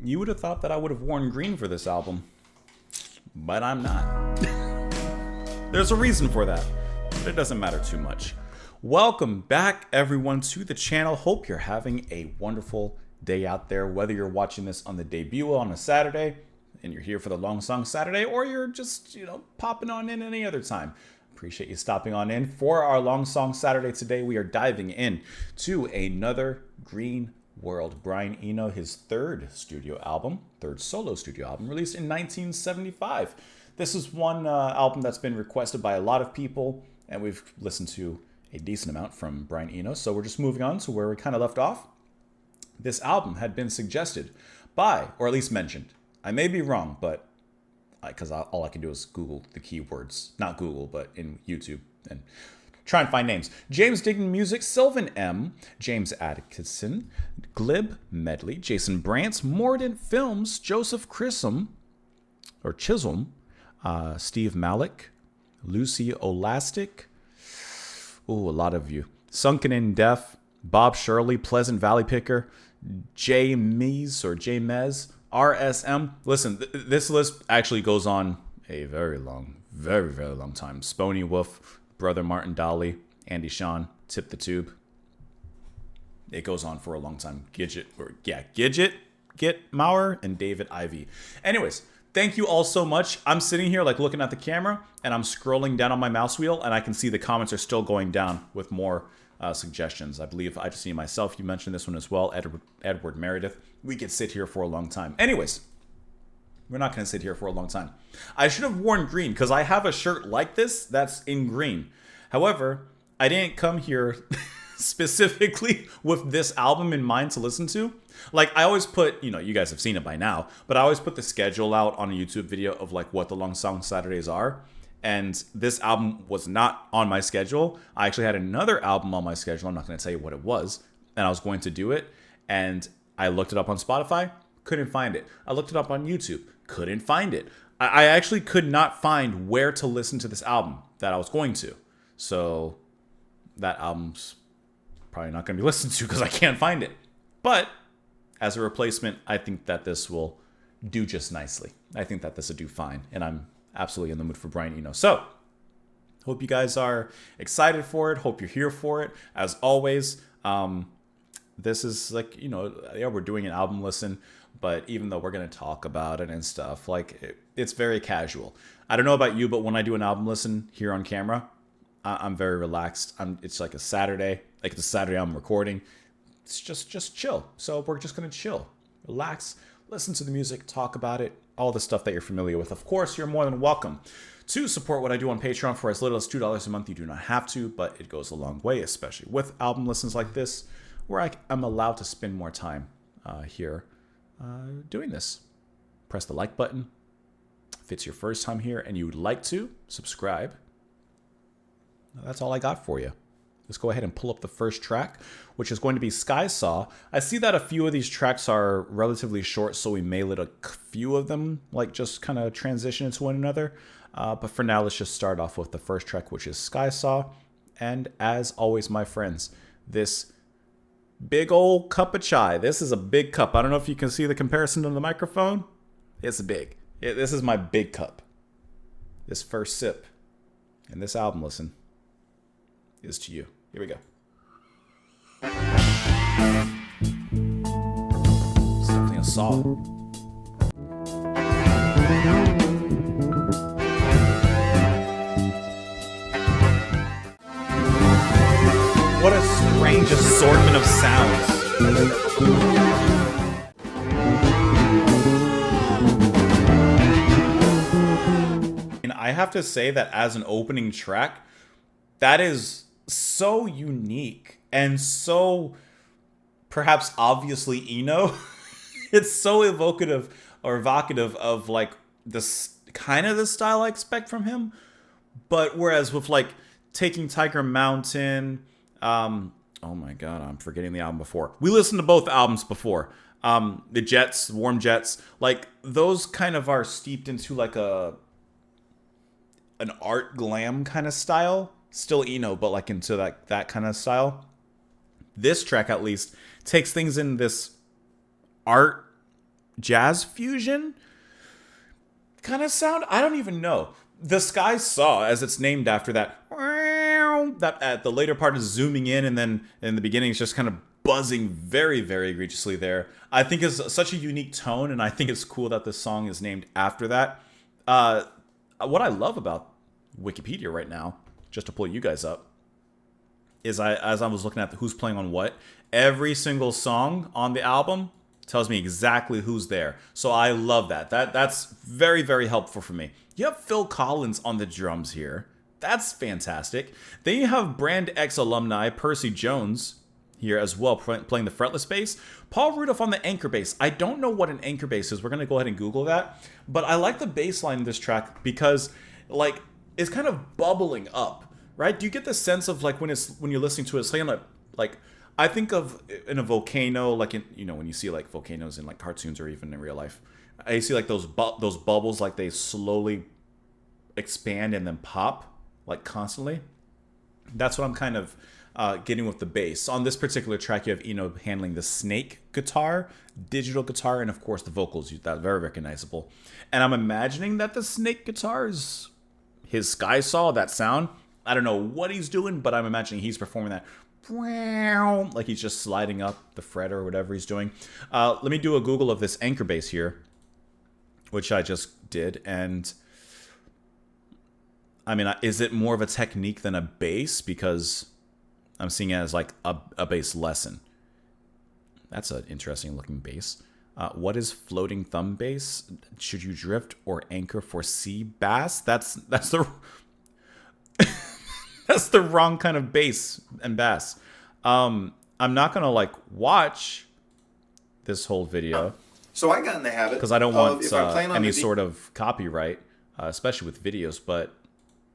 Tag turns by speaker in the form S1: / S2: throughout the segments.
S1: You would have thought that I would have worn green for this album, but I'm not. There's a reason for that, but it doesn't matter too much. Welcome back, everyone, to the channel. Hope you're having a wonderful day out there, whether you're watching this on the debut on a Saturday and you're here for the Long Song Saturday, or you're just, popping on in any other time. Appreciate you stopping on in. For our Long Song Saturday today, we are diving in to another Green World. Brian Eno, his third solo studio album, released in 1975. This is one album that's been requested by a lot of people, and we've listened to a decent amount from Brian Eno, so we're just moving on to where we kind of left off. This album had been suggested by, or at least mentioned, I may be wrong, but because all I can do is Google the keywords, not Google, but in YouTube, and try and find names. James Dignan Music, Sylvan M., James Atkinson, Glib Medley, Jason Brantz, Mordant Films, Joseph Chisholm, Steve Malik, Lucy Olastic, a lot of you, Sunken in Deaf, Bob Shirley, Pleasant Valley Picker, J. Mez, RSM. Listen, this list actually goes on a very long, very, very long time. Spony Wolf, Brother Martin Dolly, Andy Shawn, Tip the Tube. It goes on for a long time. Gidget, Git Maurer, and David Ivey. Anyways, thank you all so much. I'm sitting here looking at the camera, and I'm scrolling down on my mouse wheel, and I can see the comments are still going down with more suggestions. I believe I just see myself. You mentioned this one as well, Edward Meredith. We could sit here for a long time. Anyways, we're not going to sit here for a long time. I should have worn green because I have a shirt like this that's in green. However, I didn't come here specifically with this album in mind to listen to. I always put, you guys have seen it by now, but I always put the schedule out on a YouTube video of what the Long Song Saturdays are. And this album was not on my schedule. I actually had another album on my schedule. I'm not going to tell you what it was. And I was going to do it. And I looked it up on Spotify. Couldn't find it. I looked it up on YouTube. Couldn't find it. I actually could not find where to listen to this album that I was going to. So that album's probably not going to be listened to because I can't find it. But as a replacement, I think that this will do just nicely. I think that this will do fine. And I'm absolutely in the mood for Brian Eno. So, hope you guys are excited for it. Hope you're here for it. As always, this is we're doing an album listen, but even though we're going to talk about it and stuff, it's very casual. I don't know about you, but when I do an album listen here on camera, I'm very relaxed. It's like a Saturday, the Saturday I'm recording. It's just chill. So we're just going to chill, relax, listen to the music, talk about it, all the stuff that you're familiar with. Of course, you're more than welcome to support what I do on Patreon for as little as $2 a month. You do not have to, but it goes a long way, especially with album listens like this, where I'm allowed to spend more time here doing this. Press the like button. If it's your first time here and you would like to subscribe, that's all I got for you. Let's go ahead and pull up the first track, which is going to be Sky Saw. I see that a few of these tracks are relatively short, so we may let a few of them just kind of transition into one another. But for now, let's just start off with the first track, which is Sky Saw. And as always, my friends, this big old cup of chai. This is a big cup. I don't know if you can see the comparison on the microphone. It's big. This is my big cup. This first sip and this album listen is to you. Here we go. It's definitely a saw. What a strange assortment of sounds. And I have to say that as an opening track, that is so unique and so perhaps obviously Eno. It's so evocative of this kind of the style I expect from him. But whereas with Taking Tiger Mountain, oh my god, I'm forgetting the album before. We listened to both albums before. The Jets, Warm Jets, those kind of are steeped into an art glam kind of style. Still Eno, but into that kind of style. This track, at least, takes things in this art jazz fusion kind of sound. I don't even know. The Sky Saw, as it's named after that at the later part is zooming in, and then in the beginning it's just kind of buzzing very, very egregiously there. I think is such a unique tone, and I think it's cool that this song is named after that. What I love about Wikipedia right now, just to pull you guys up, is as I was looking at who's playing on what, every single song on the album tells me exactly who's there. So I love that. That's very, very helpful for me. You have Phil Collins on the drums here. That's fantastic. Then you have Brand X alumni Percy Jones here as well, playing the fretless bass. Paul Rudolph on the anchor bass. I don't know what an anchor bass is. We're going to go ahead and Google that. But I like the bass line in this track because, like, it's kind of bubbling up, right? Do you get the sense of, like, when you're listening to it, it's like I think of in a volcano, like when you see like volcanoes in like cartoons or even in real life, I see like those bubbles, like they slowly expand and then pop like constantly. That's what I'm kind of getting with the bass. On this particular track, you have Eno handling the snake guitar, digital guitar, and of course the vocals. That's very recognizable. And I'm imagining that the snake guitar is his Sky Saw, that sound. I don't know what he's doing, but I'm imagining he's performing that like he's just sliding up the fret or whatever he's doing. Let me do a Google of this anchor bass here, which I just did. And I mean, is it more of a technique than a bass? Because I'm seeing it as like a bass lesson. That's an interesting looking bass. What is floating thumb bass? Should you drift or anchor for C bass? That's the that's the wrong kind of bass and bass. I'm not gonna like watch this whole video.
S2: So I got in the habit
S1: because I don't want any sort of copyright, especially with videos. But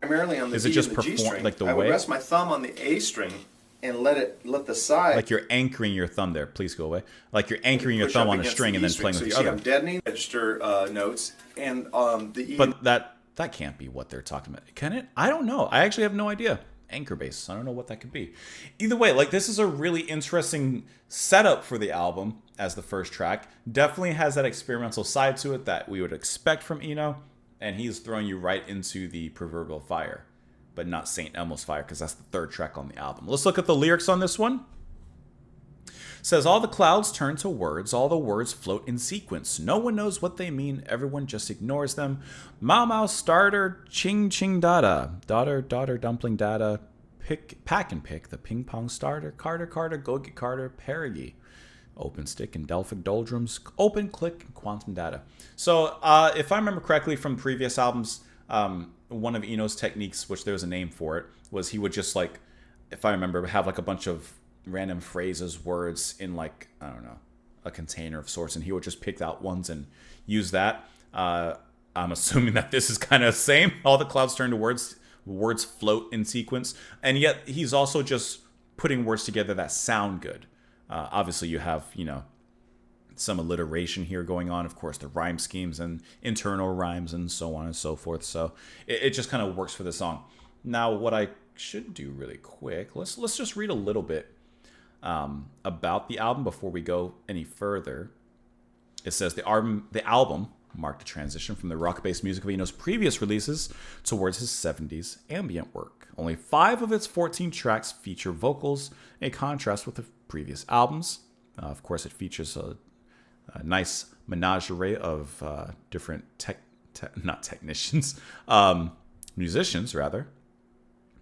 S2: primarily on the
S1: is
S2: D
S1: it just
S2: and the G string,
S1: like the
S2: I
S1: way?
S2: would rest my thumb on the A string and let the side.
S1: Like you're anchoring your thumb there. Please go away. Like you're anchoring your thumb on a string and then playing with the other.
S2: I'm deadening register notes and the E.
S1: But that can't be what they're talking about, can it? I don't know. I actually have no idea. Anchor bass. I don't know what that could be. Either way, like this is a really interesting setup for the album as the first track. Definitely has that experimental side to it that we would expect from Eno, and he's throwing you right into the proverbial fire, but not St. Elmo's fire because that's the third track on the album. Let's look at the lyrics on this one. It says, all the clouds turn to words, all the words float in sequence. No one knows what they mean, everyone just ignores them. Mau Mau starter, ching ching dada. Daughter, dumpling dada. Pack and pick, the ping pong starter. Carter, go get Carter, Perigee. Open stick and Delphic doldrums. Open click and quantum data. So if I remember correctly from previous albums, one of Eno's techniques, which there was a name for it, was he would just like, if I remember, have like a bunch of random phrases, words in like, I don't know, a container of sorts, and he would just pick out ones and use that. I'm assuming that this is kind of the same. All the clouds turn to words float in sequence, and yet he's also just putting words together that sound good. Obviously, you have, some alliteration here going on. Of course, the rhyme schemes and internal rhymes and so on and so forth. So it just kind of works for the song. Now, what I should do really quick, let's just read a little bit about the album before we go any further. It says the album marked a transition from the rock-based music of Eno's previous releases towards his 70s ambient work. Only 5 of its 14 tracks feature vocals, in contrast with the previous albums. Of course, it features a nice menagerie of different musicians rather.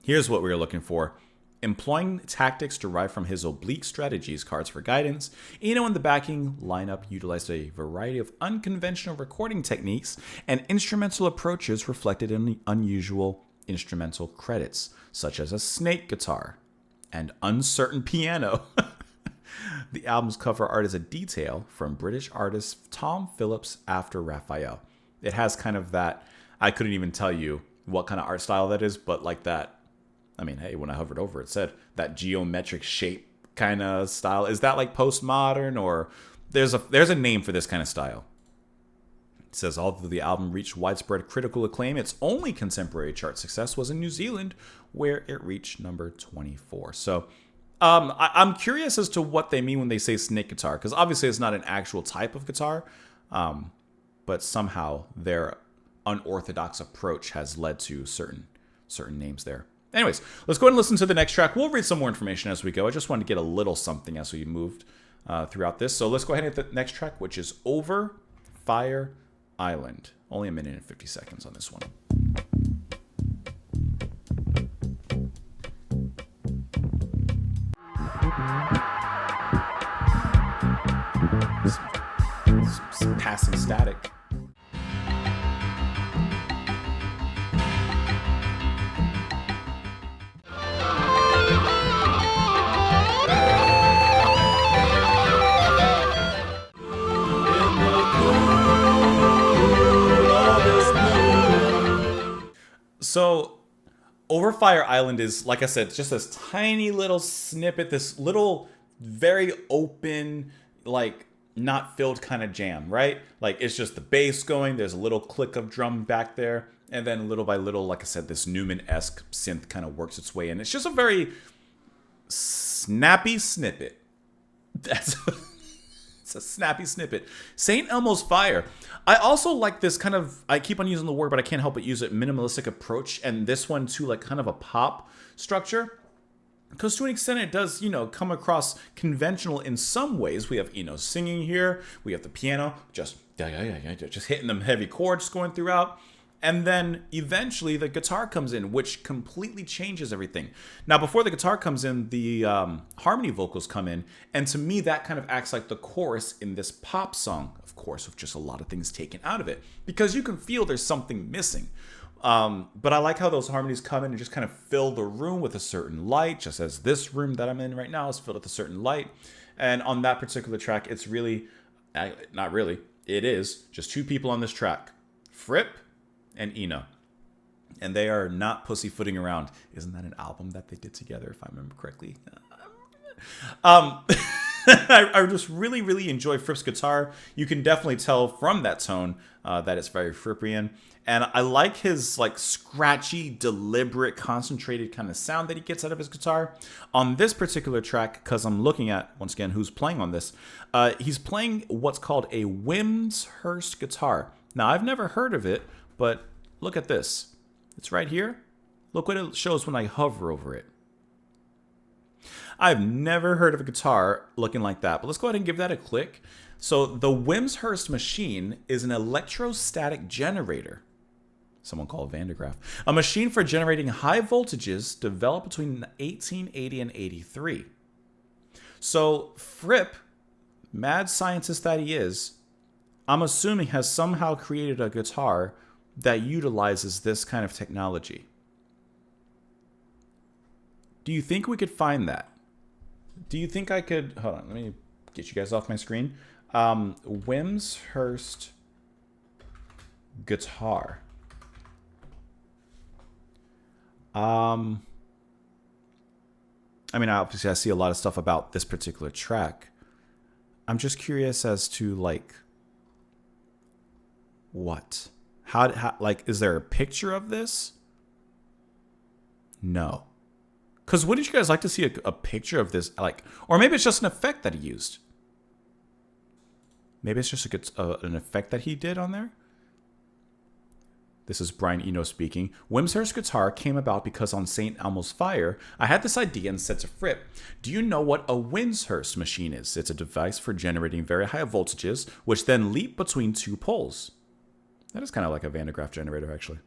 S1: Here's what we were looking for. Employing tactics derived from his oblique strategies cards for guidance, Eno and the backing lineup utilized a variety of unconventional recording techniques and instrumental approaches reflected in the unusual instrumental credits, such as a snake guitar and uncertain piano. The album's cover art is a detail from British artist Tom Phillips after Raphael. It has kind of that, I couldn't even tell you what kind of art style that is, but like that, I mean, hey, when I hovered over it said that geometric shape kind of style. Is that like postmodern, or there's a name for this kind of style? It says, although the album reached widespread critical acclaim, its only contemporary chart success was in New Zealand, where it reached number 24. So I'm curious as to what they mean when they say snake guitar, because obviously it's not an actual type of guitar. but somehow their unorthodox approach has led to certain names there. Anyways, let's go ahead and listen to the next track. We'll read some more information as we go. I just wanted to get a little something as we moved throughout this. So let's go ahead and hit the next track, which is Over Fire Island. Only a minute and 50 seconds on this one. Some passing static. So, Over Fire Island is, like I said, just this tiny little snippet, this little, very open, like, not filled kind of jam, right? Like, it's just the bass going, there's a little click of drum back there, and then little by little, like I said, this Newman-esque synth kind of works its way in. It's just a very snappy snippet. It's a snappy snippet. St. Elmo's Fire. I also like this kind of, I keep on using the word, but I can't help but use it, minimalistic approach. And this one too, like kind of a pop structure. Because to an extent it does, come across conventional in some ways. We have Eno singing here. We have the piano just hitting them heavy chords going throughout. And then eventually the guitar comes in, which completely changes everything. Now, before the guitar comes in, the harmony vocals come in. And to me, that kind of acts like the chorus in this pop song, of course, with just a lot of things taken out of it. Because you can feel there's something missing. But I like how those harmonies come in and just kind of fill the room with a certain light, just as this room that I'm in right now is filled with a certain light. And on that particular track, it's really, not really, it is just two people on this track. Fripp and Eno. And they are not pussyfooting around. Isn't that an album that they did together, if I remember correctly? I just really, really enjoy Fripp's guitar. You can definitely tell from that tone that it's very Frippian. And I like his like scratchy, deliberate, concentrated kind of sound that he gets out of his guitar. On this particular track, because I'm looking at, once again, who's playing on this, he's playing what's called a Wimshurst guitar. Now, I've never heard of it, but look at this. It's right here. Look what it shows when I hover over it. I've never heard of a guitar looking like that, but let's go ahead and give that a click. So the Wimshurst machine is an electrostatic generator, someone called Van de Graaff, a machine for generating high voltages developed between 1880 and 83. So Fripp, mad scientist that he is, I'm assuming has somehow created a guitar that utilizes this kind of technology. Do you think we could find that? Do you think I could... Hold on, let me get you guys off my screen. Wimshurst guitar. I mean, obviously I see a lot of stuff about this particular track. I'm just curious as to, like, what? How like, is there a picture of this? No. Because wouldn't you guys like to see a picture of this? Like, or maybe it's just an effect that he used. Maybe it's just an effect that he did on there. This is Brian Eno speaking. Wimshurst guitar came about because on St. Elmo's Fire, I had this idea and said to Fripp, do you know what a Wimshurst machine is? It's a device for generating very high voltages, which then leap between two poles. That is kind of like a Van de Graaff generator, actually.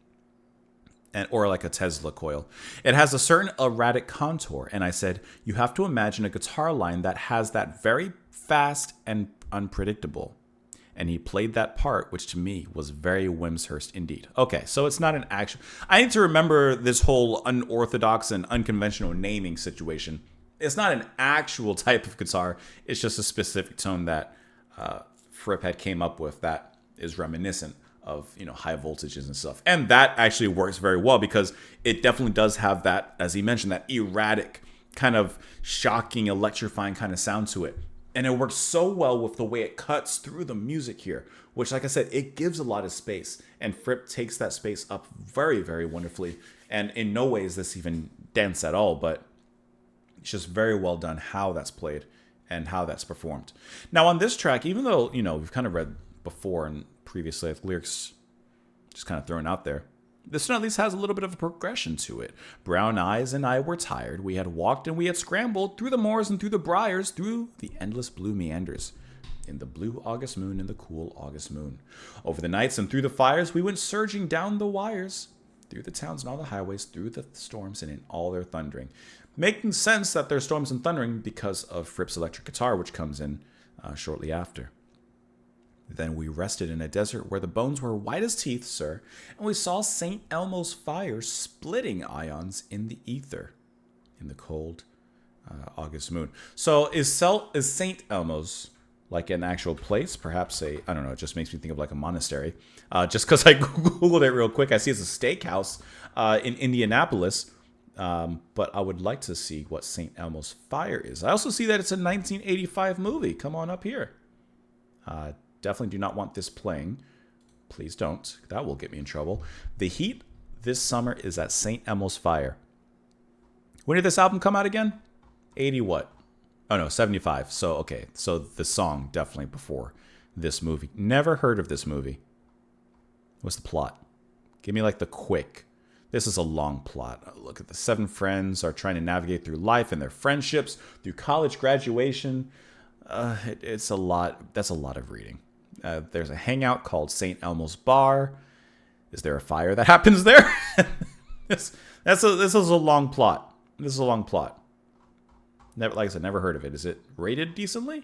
S1: Or like a Tesla coil. It has a certain erratic contour. And I said, you have to imagine a guitar line that has that very fast and unpredictable. And he played that part, which to me was very Wimshurst indeed. Okay, so it's not an actual... I need to remember this whole unorthodox and unconventional naming situation. It's not an actual type of guitar. It's just a specific tone that Fripp had came up with that is reminiscent of, high voltages and stuff. And that actually works very well because it definitely does have that, as he mentioned, that erratic kind of shocking, electrifying kind of sound to it. And it works so well with the way it cuts through the music here, which, like I said, it gives a lot of space. And Fripp takes that space up very, very wonderfully. And in no way is this even dense at all, but it's just very well done how that's played and how that's performed. Now, on this track, even though, we've kind of read before and previously. The lyrics just kind of thrown out there. This one at least has a little bit of a progression to it. Brown eyes and I were tired. We had walked and we had scrambled through the moors and through the briars, through the endless blue meanders. In the blue August moon, in the cool August moon. Over the nights and through the fires, we went surging down the wires. Through the towns and all the highways, through the storms and in all their thundering. Making sense that there's storms and thundering because of Fripp's electric guitar, which comes in shortly after. Then we rested in a desert where the bones were white as teeth, sir, and we saw St. Elmo's fire splitting ions in the ether in the cold August moon. So is St. Elmo's like an actual place? Perhaps I don't know, it just makes me think of like a monastery. Just because I Googled it real quick, I see it's a steakhouse in Indianapolis. But I would like to see what St. Elmo's fire is. I also see that it's a 1985 movie. Come on up here. Definitely do not want this playing. Please don't. That will get me in trouble. The heat this summer is at St. Elmo's Fire. When did this album come out again? 80 what? Oh no, 75. So, okay. So the song definitely before this movie. Never heard of this movie. What's the plot? Give me like the quick. This is a long plot. Look at the 7 friends are trying to navigate through life and their friendships, through college graduation. It's a lot. That's a lot of reading. There's a hangout called St. Elmo's Bar. Is there a fire that happens there? This is a long plot. This is a long plot. Never, like I said, never heard of it. Is it rated decently?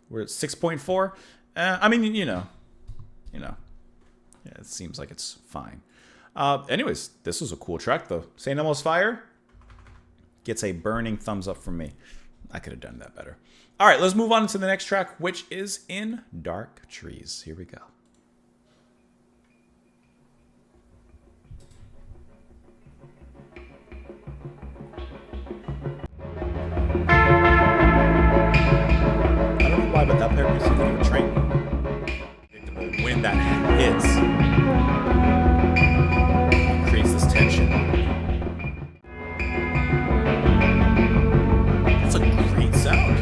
S1: We're at 6.4. I mean, you know. Yeah, it seems like it's fine. Anyways, this was a cool track though. St. Elmo's Fire gets a burning thumbs up from me. I could have done that better. All right, let's move on to the next track, which is In Dark Trees. Here we go. I don't know why, but that part makes me think of a train. Predictable when that hits. It creates this tension. That's a great sound.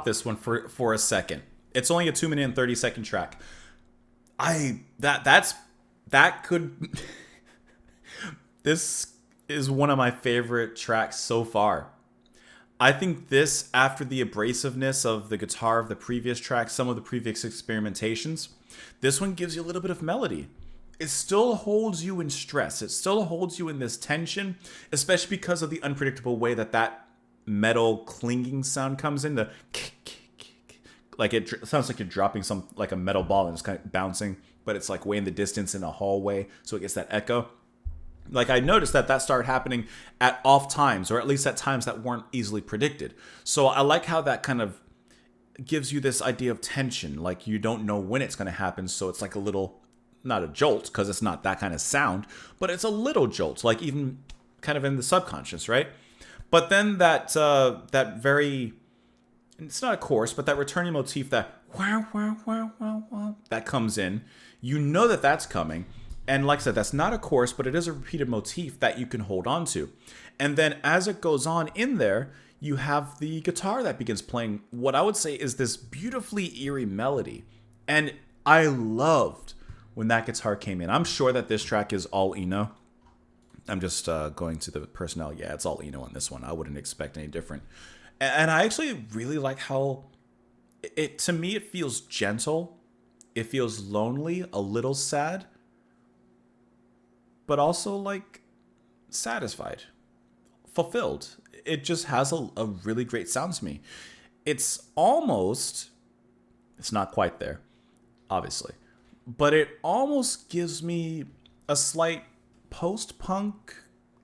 S1: This one for a second. It's only a 2-minute and 30-second track. This is one of my favorite tracks so far. I think this, after the abrasiveness of the guitar of the previous track, some of the previous experimentations, this one gives you a little bit of melody. It still holds you in stress. It still holds you in this tension, especially because of the unpredictable way that metal clinging sound comes in. The like it sounds like you're dropping some like a metal ball and it's kind of bouncing, but it's like way in the distance in a hallway, so it gets that echo. Like I noticed that started happening at off times, or at least at times that weren't easily predicted. So I like how that kind of gives you this idea of tension. Like you don't know when it's going to happen, so it's like a little, not a jolt because it's not that kind of sound, but it's a little jolt, like even kind of in the subconscious, right? But then that very, it's not a chorus, but that returning motif, that wow, wow, wow, wow, wow, that comes in. You know that that's coming. And like I said, that's not a chorus, but it is a repeated motif that you can hold on to. And then as it goes on in there, you have the guitar that begins playing what I would say is this beautifully eerie melody. And I loved when that guitar came in. I'm sure that this track is all Eno. I'm just going to the personnel. Yeah, it's all Eno on this one. I wouldn't expect any different. And I actually really like how to me, it feels gentle. It feels lonely, a little sad, but also like satisfied, fulfilled. It just has a really great sound to me. It's not quite there, obviously, but it almost gives me a slight post-punk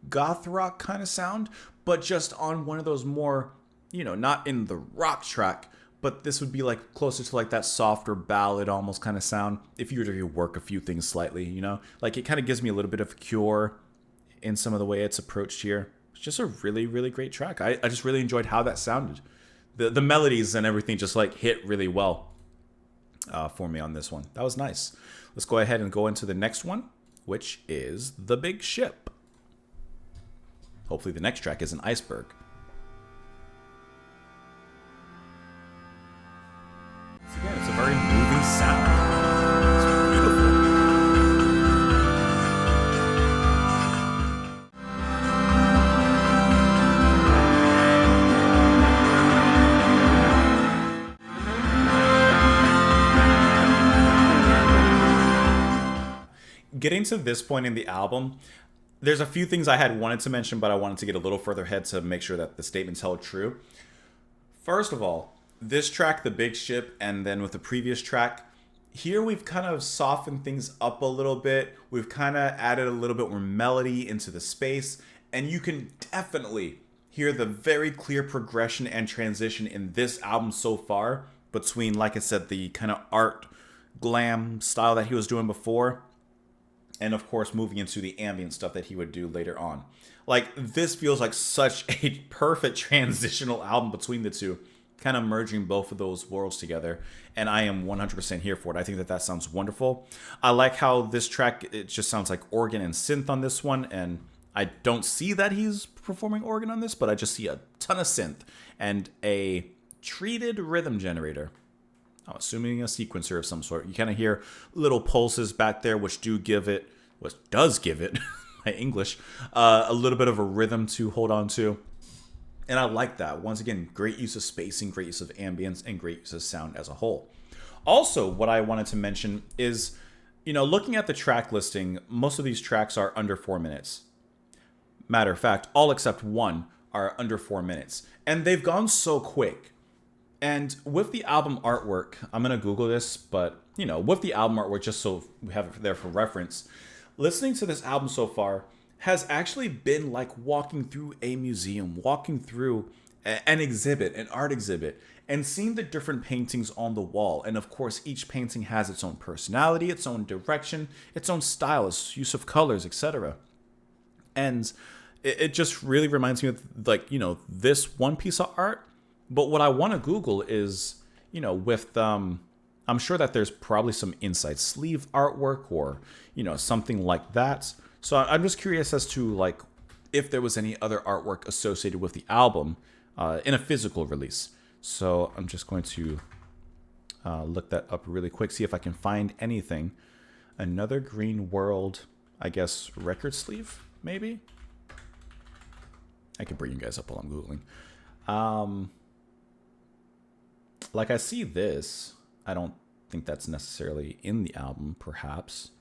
S1: goth rock kind of sound, but just on one of those more, not in the rock track, but this would be like closer to like that softer ballad almost kind of sound if you were to work a few things slightly, like it kind of gives me a little bit of Cure in some of the way it's approached here. It's just a really, really great track. I just really enjoyed how that sounded. The melodies and everything just like hit really well for me on this one. That was nice. Let's go ahead and go into the next one, which is The Big Ship. Hopefully the next track is an Iceberg. Again, it's a very moving sound. It's beautiful. Getting to this point in the album, there's a few things I had wanted to mention, but I wanted to get a little further ahead to make sure that the statements held true. First of all, this track, The Big Ship, and then with the previous track, here we've kind of softened things up a little bit. We've kind of added a little bit more melody into the space, and you can definitely hear the very clear progression and transition in this album so far between, like I said, the kind of art glam style that he was doing before, and of course moving into the ambient stuff that he would do later on. Like, this feels like such a perfect transitional album between the two, kind of merging both of those worlds together, and I am 100% here for it. I think that that sounds wonderful. I like how this track, it just sounds like organ and synth on this one, and I don't see that he's performing organ on this, but I just see a ton of synth and a treated rhythm generator. I'm assuming a sequencer of some sort. You kind of hear little pulses back there, which does give it, my English, a little bit of a rhythm to hold on to. And I like that. Once again, great use of spacing, great use of ambience, and great use of sound as a whole. Also, what I wanted to mention is, looking at the track listing, most of these tracks are under 4 minutes. Matter of fact, all except one are under 4 minutes. And they've gone so quick. And with the album artwork, I'm going to Google this, but, with the album artwork, just so we have it there for reference, listening to this album so far has actually been like walking through a museum, walking through an exhibit, an art exhibit, and seeing the different paintings on the wall. And of course, each painting has its own personality, its own direction, its own style, its use of colors, etc. And it just really reminds me of, this one piece of art. But what I want to Google is, with, I'm sure that there's probably some inside sleeve artwork or, something like that. So I'm just curious as to, if there was any other artwork associated with the album in a physical release. So I'm just going to look that up really quick, see if I can find anything. Another Green World, I guess, record sleeve, maybe? I can bring you guys up while I'm Googling. I see this. I don't think that's necessarily in the album, perhaps.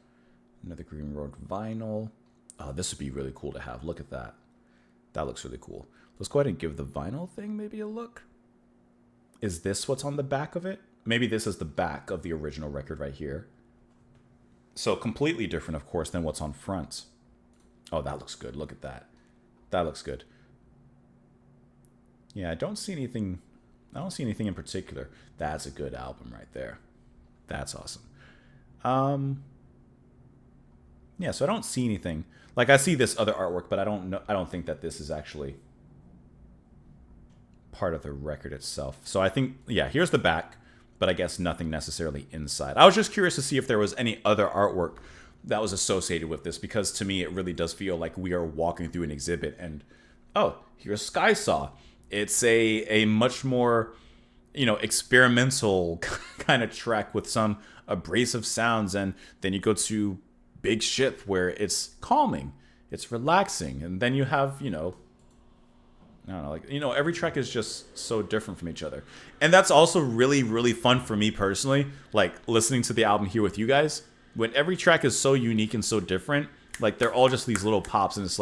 S1: Another Green Road vinyl. Oh, this would be really cool to have. Look at that. That looks really cool. Let's go ahead and give the vinyl thing maybe a look. Is this what's on the back of it? Maybe this is the back of the original record right here. So completely different, of course, than what's on front. Oh, that looks good. Look at that. That looks good. Yeah, I don't see anything in particular. That's a good album right there. That's awesome. Yeah, so I don't see anything. I see this other artwork, but I don't think that this is actually part of the record itself. So I think, yeah, here's the back, but I guess nothing necessarily inside. I was just curious to see if there was any other artwork that was associated with this, because to me it really does feel like we are walking through an exhibit and, oh, here's Sky Saw. It's a much more, experimental kind of track with some abrasive sounds, and then you go to Big Ship where it's calming, it's relaxing, and then you have, I don't know, every track is just so different from each other. And that's also really, really fun for me personally, listening to the album here with you guys, when every track is so unique and so different, they're all just these little pops, and it's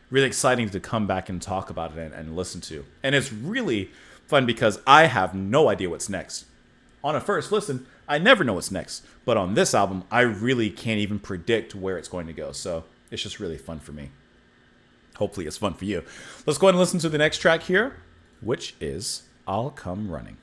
S1: really exciting to come back and talk about it and listen to. And it's really fun because I have no idea what's next. On a first listen, I never know what's next. But on this album, I really can't even predict where it's going to go. So it's just really fun for me. Hopefully it's fun for you. Let's go ahead and listen to the next track here, which is I'll Come Running.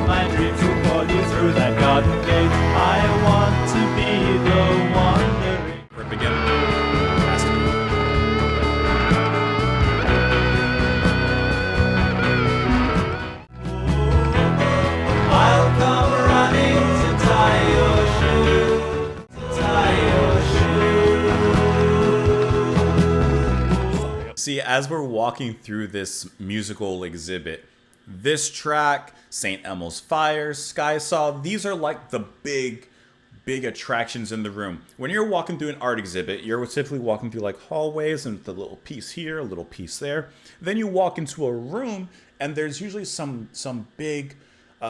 S3: My dreams will call you through that garden gate. I want to be the wandering.
S1: Rip again. Has to be.
S3: I'll come running to die
S1: See, as we're walking through this musical exhibit, this track, St. Elmo's Fire, Sky Saw, these are like the big attractions in the room. When you're walking through an art exhibit, you're typically walking through like hallways and the little piece here, a little piece there. Then you walk into a room and there's usually some big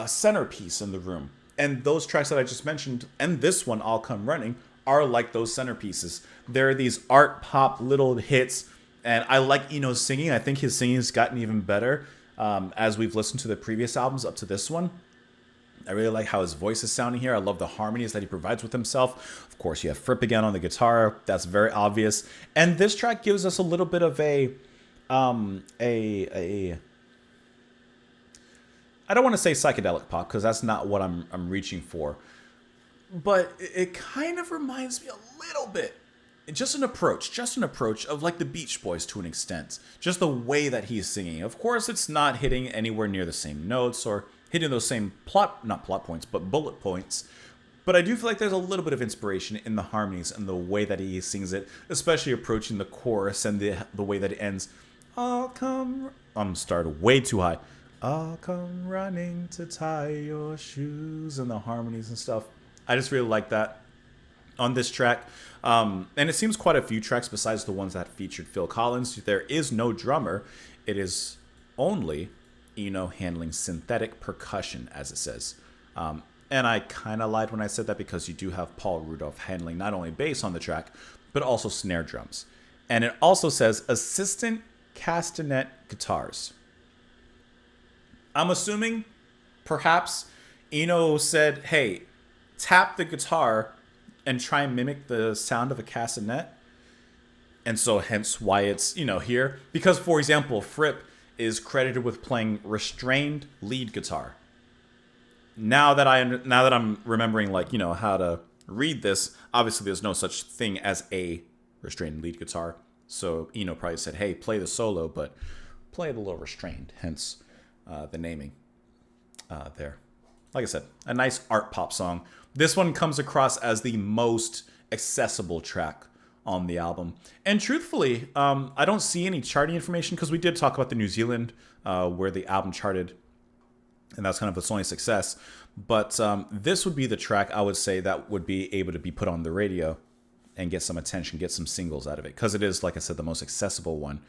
S1: centerpiece in the room. And those tracks that I just mentioned, and this one, I'll Come Running, are like those centerpieces. There are these art pop little hits, and I like Eno's singing. I think his singing has gotten even better as we've listened to the previous albums up to this one. I really like how his voice is sounding here. I love the harmonies that he provides with himself. Of course, you have Fripp again on the guitar. That's very obvious. And this track gives us a little bit of I don't want to say psychedelic pop because that's not what I'm reaching for. But it kind of reminds me a little bit. Just an approach of like the Beach Boys to an extent. Just the way that he's singing. Of course, it's not hitting anywhere near the same notes or hitting those same not plot points, but bullet points. But I do feel like there's a little bit of inspiration in the harmonies and the way that he sings it, especially approaching the chorus and the way that it ends. I'm started way too high. I'll come running to tie your shoes, and the harmonies and stuff. I just really like that on this track. And it seems quite a few tracks besides the ones that featured Phil Collins. There is no drummer. It is only Eno handling synthetic percussion, as it says. And I kind of lied when I said that because you do have Paul Rudolph handling not only bass on the track, but also snare drums. And it also says assistant castanet guitars. I'm assuming perhaps Eno said, hey, tap the guitar and try and mimic the sound of a castanet. And so hence why it's, here. Because, for example, Fripp is credited with playing restrained lead guitar. Now that I'm remembering, how to read this, obviously there's no such thing as a restrained lead guitar. So Eno probably said, hey, play the solo, but play it a little restrained. Hence the naming there. Like I said, a nice art pop song. This one comes across as the most accessible track on the album. And truthfully, I don't see any charting information because we did talk about the New Zealand where the album charted, and that's kind of its only success. But this would be the track I would say that would be able to be put on the radio and get some attention, get some singles out of it. Because it is, like I said, the most accessible one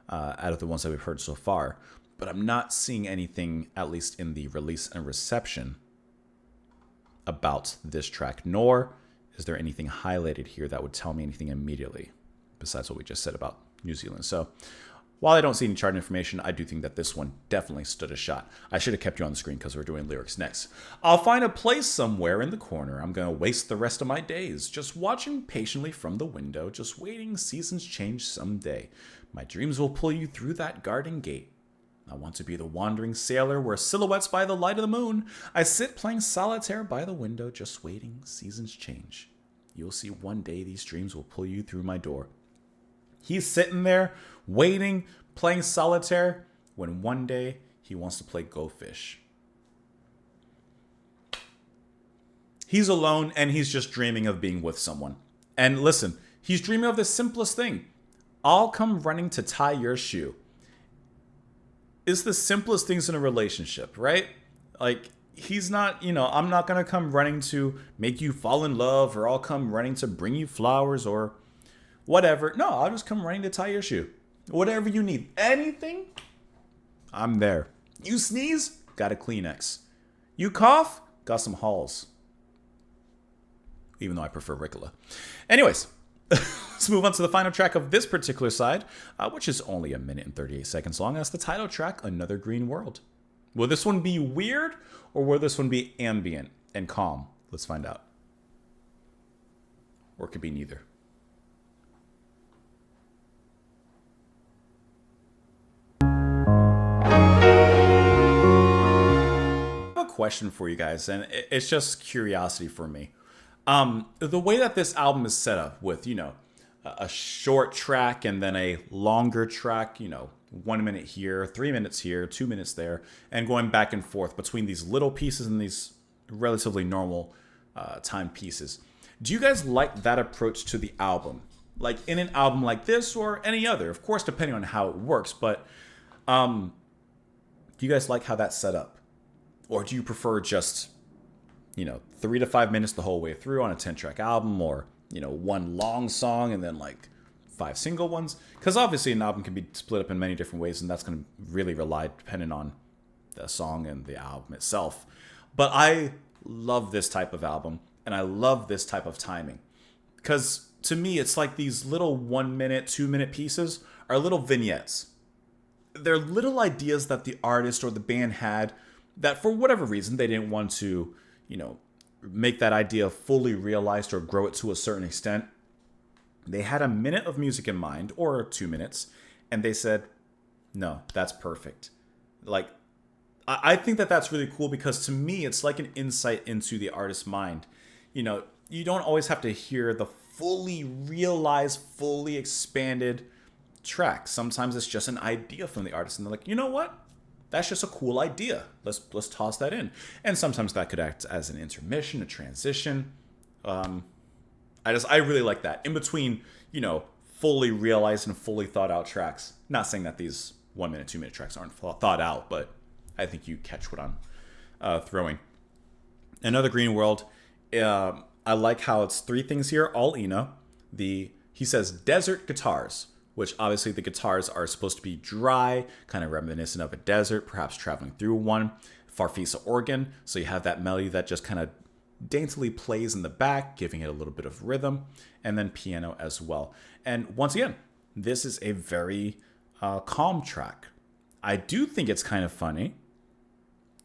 S1: out of the ones that we've heard so far. But I'm not seeing anything, at least in the release and reception, about this track, nor is there anything highlighted here that would tell me anything immediately besides what we just said about New Zealand. So while I don't see any chart information, I do think that this one definitely stood a shot. I should have kept you on the screen because we're doing lyrics next. I'll find a place somewhere in the corner. I'm going to waste the rest of my days just watching patiently from the window, just waiting seasons change someday. My dreams will pull you through that garden gate. I want to be the wandering sailor where silhouettes by the light of the moon. I sit playing solitaire by the window, just waiting seasons change. You'll see one day these dreams will pull you through my door. He's sitting there, waiting, playing solitaire, when one day he wants to play Go Fish. He's alone and he's just dreaming of being with someone. And listen, he's dreaming of the simplest thing. I'll come running to tie your shoe. It's the simplest things in a relationship, right? Like, he's not, I'm not going to come running to make you fall in love, or I'll come running to bring you flowers or whatever. No, I'll just come running to tie your shoe. Whatever you need. Anything, I'm there. You sneeze, got a Kleenex. You cough, got some Halls. Even though I prefer Ricola. Anyways, let's move on to the final track of this particular side, which is only 1 minute and 38 seconds long. That's the title track, Another Green World. Will this one be weird, or will this one be ambient and calm? Let's find out. Or it could be neither. I have a question for you guys, and it's just curiosity for me. The way that this album is set up with, a short track and then a longer track, 1 minute here, 3 minutes here, 2 minutes there, and going back and forth between these little pieces and these relatively normal time pieces. Do you guys like that approach to the album? like in an album like this or any other, of course, depending on how it works. But do you guys like how that's set up? Or do you prefer just, 3 to 5 minutes the whole way through on a 10-track album, or, one long song and then like 5 single ones? Because obviously an album can be split up in many different ways, and that's going to really rely depending on the song and the album itself. But I love this type of album, and I love this type of timing. Because to me, it's like these little 1 minute, 2 minute pieces are little vignettes. They're little ideas that the artist or the band had that for whatever reason they didn't want to, make that idea fully realized or grow it to a certain extent. They had a minute of music in mind, or 2 minutes, and they said, no, that's perfect. Like, I think that that's really cool, because to me, it's like an insight into the artist's mind. You don't always have to hear the fully realized, fully expanded track. Sometimes it's just an idea from the artist, and they're like, you know what? That's just a cool idea. Let's toss that in. And sometimes that could act as an intermission, a transition. I really like that. In between, fully realized and fully thought out tracks. Not saying that these 1 minute, 2 minute tracks aren't thought out, but I think you catch what I'm throwing. Another Green World. I like how it's 3 things here, all Eno. He says desert guitars, which obviously the guitars are supposed to be dry, kind of reminiscent of a desert, perhaps traveling through one. Farfisa organ, so you have that melody that just kind of daintily plays in the back, giving it a little bit of rhythm, and then piano as well. And once again, this is a very calm track. I do think it's kind of funny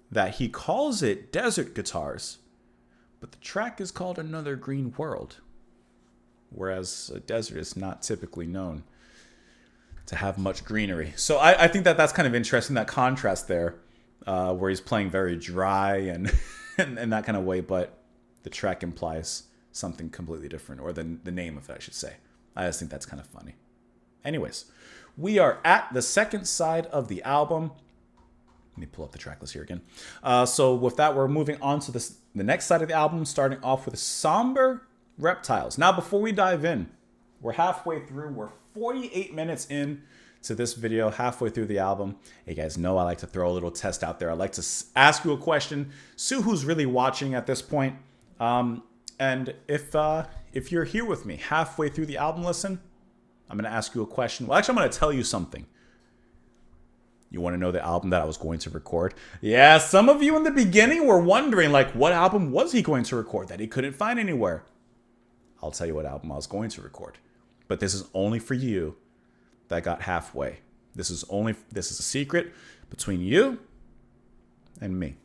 S1: that he calls it desert guitars, but the track is called Another Green World, whereas a desert is not typically known to have much greenery. So I think that that's kind of interesting, that contrast there, where he's playing very dry and in that kind of way, but the track implies something completely different, or the name of it, I should say. I just think that's kind of funny. Anyways, we are at the second side of the album. Let me pull up the track list here again. So with that, we're moving on to the next side of the album, starting off with Somber Reptiles. Now, before we dive in, we're halfway through. We're 48 minutes in to this video, halfway through the album. Hey, guys know I like to throw a little test out there. I like to ask you a question, see who's really watching at this point. And if you're here with me halfway through the album listen, I'm going to ask you a question. Well, actually, I'm going to tell you something. You want to know the album that I was going to record? Yeah, some of you in the beginning were wondering, like, what album was he going to record that he couldn't find anywhere? I'll tell you what album I was going to record. But this is only for you that got halfway. This is a secret between you and me.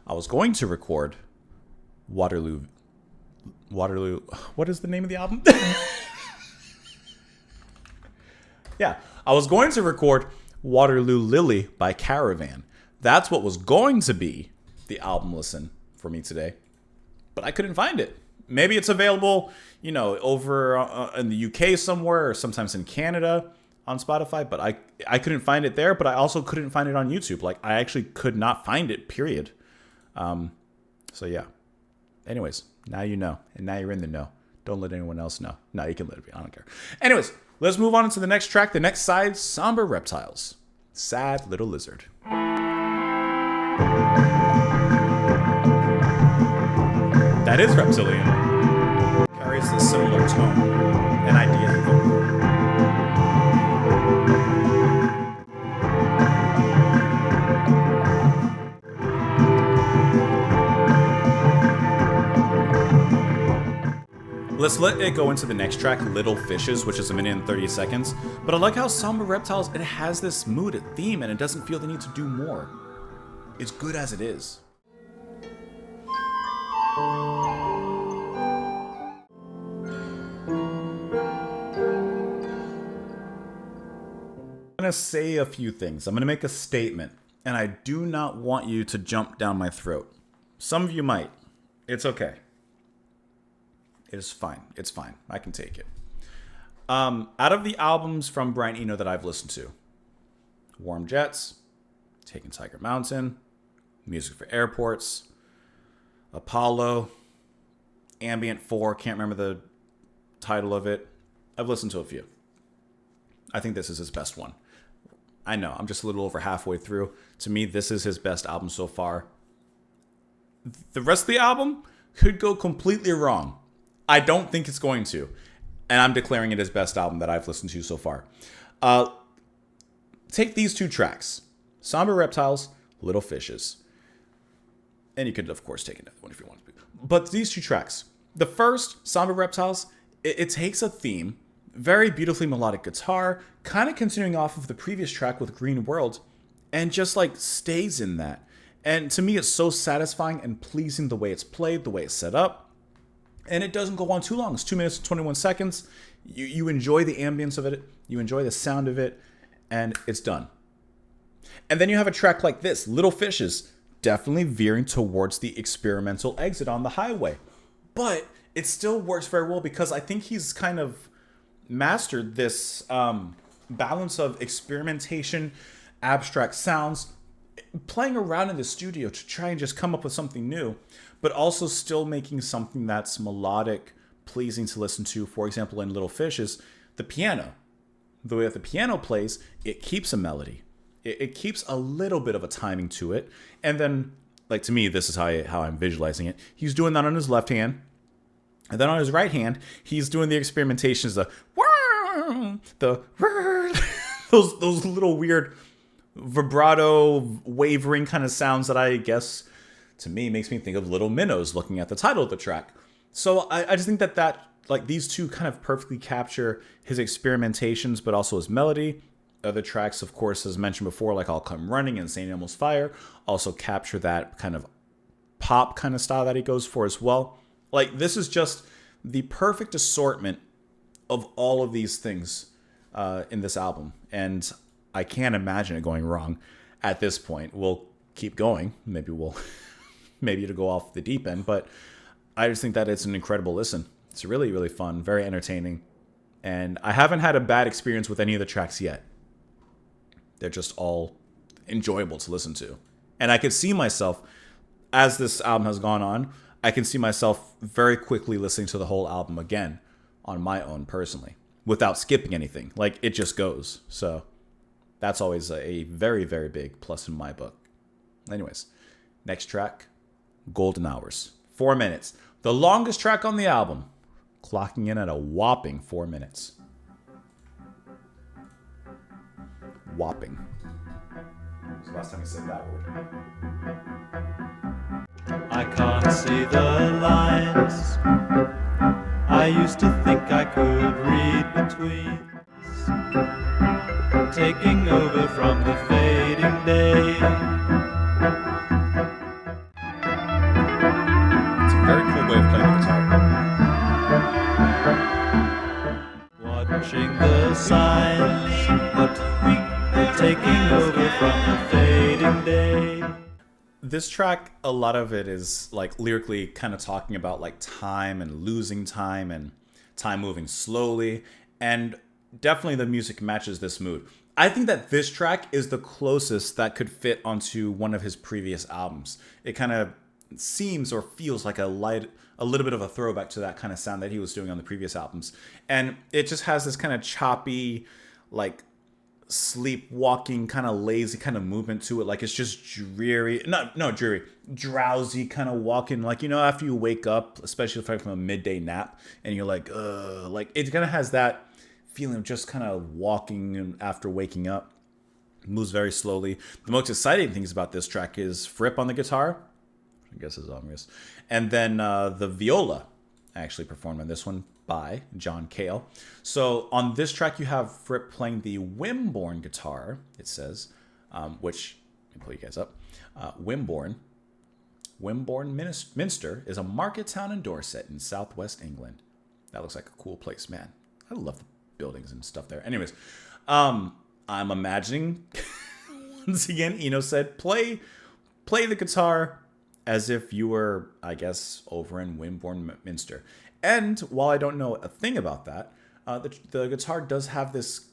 S1: I was going to record Waterloo. What is the name of the album? Yeah, I was going to record Waterloo Lily by Caravan. That's what was going to be the album listen for me today, but I couldn't find it. Maybe it's available, over in the UK somewhere, or sometimes in Canada on Spotify, but I couldn't find it there, but I also couldn't find it on YouTube. Like, I actually could not find it, period. So yeah. Anyways, now you know, and now you're in the know. Don't let anyone else know. No, you can let it be. I don't care. Anyways, let's move on to the next track. The next side, Somber Reptiles. Sad Little Lizard. That is Reptilian. Carries a similar tone and idea even. Let's let it go into the next track, Little Fishes, which is 1 minute and 30 seconds. But I like how Somber Reptiles, it has this mood, a theme, and it doesn't feel the need to do more. It's good as it is. I'm going to say a few things. I'm going to make a statement, and I do not want you to jump down my throat. Some of you might. It's okay. It's fine. It's fine. I can take it. Out of the albums from Brian Eno that I've listened to, Warm Jets, Taking Tiger Mountain, Music for Airports, Apollo, Ambient 4, can't remember the title of it. I've listened to a few. I think this is his best one. I know, I'm just a little over halfway through. To me, this is his best album so far. The rest of the album could go completely wrong. I don't think it's going to. And I'm declaring it his best album that I've listened to so far. Take these two tracks. Somber Reptiles, Little Fishes. And you could, of course, take another one if you want to. But these two tracks. The first, Somber Reptiles, it takes a theme, very beautifully melodic guitar, kind of continuing off of the previous track with Green World, and just like stays in that. And to me, it's so satisfying and pleasing the way it's played, the way it's set up. And it doesn't go on too long. It's 2 minutes and 21 seconds. You enjoy the ambience of it. You enjoy the sound of it. And it's done. And then you have a track like this, Little Fishes, definitely veering towards the experimental exit on the highway. But it still works very well because I think he's kind of mastered this balance of experimentation, abstract sounds, playing around in the studio to try and just come up with something new, but also still making something that's melodic, pleasing to listen to. For example, in Little Fishes, the piano. The way that the piano plays, it keeps a melody. It keeps a little bit of a timing to it. And then, like, to me, this is how I'm visualizing it. He's doing that on his left hand. And then on his right hand, he's doing the experimentations, those little weird vibrato, wavering kind of sounds that I guess, to me, makes me think of Little Minnows looking at the title of the track. So I just think that like these two kind of perfectly capture his experimentations, but also his melody. Other tracks, of course, as mentioned before, like I'll Come Running and St. Elmo's Fire, also capture that kind of pop kind of style that he goes for as well. Like, this is just the perfect assortment of all of these things in this album. And I can't imagine it going wrong at this point. We'll keep going. Maybe it'll go off the deep end, but I just think that it's an incredible listen. It's really, really fun, very entertaining. And I haven't had a bad experience with any of the tracks yet. They're just all enjoyable to listen to. And I could see myself, as this album has gone on, I can see myself very quickly listening to the whole album again on my own personally, without skipping anything. Like, it just goes. So that's always a very, very big plus in my book. Anyways, next track, Golden Hours. 4 minutes. The longest track on the album, clocking in at a whopping 4 minutes. Whopping. When was the last time you said that word?
S3: I can't see the lines. I used to think I could read between, taking over from the fading day.
S1: It's a very cool way of playing the guitar.
S3: Watching the signs, taking over from the fading day.
S1: This track, a lot of it is like lyrically kind of talking about like time and losing time and time moving slowly. And definitely the music matches this mood. I think that this track is the closest that could fit onto one of his previous albums. It kind of seems or feels like a little bit of a throwback to that kind of sound that he was doing on the previous albums. And it just has this kind of choppy, like sleepwalking, kind of lazy kind of movement to it. Like, it's just dreary, drowsy kind of walking. Like, you know, after you wake up, especially from a midday nap, and you're like it kind of has that feeling of just kind of walking after waking up. It moves very slowly. The most exciting things about this track is Fripp on the guitar, I guess is obvious, and then the viola actually performed on this one by John Cale. So on this track, you have Fripp playing the Wimborne guitar, it says, which, let me pull you guys up. Wimborne Minster is a market town in Dorset in southwest England. That looks like a cool place, man. I love the buildings and stuff there. Anyways, I'm imagining, once again, Eno said, play the guitar as if you were, I guess, over in Wimborne Minster. And while I don't know a thing about that, the guitar does have this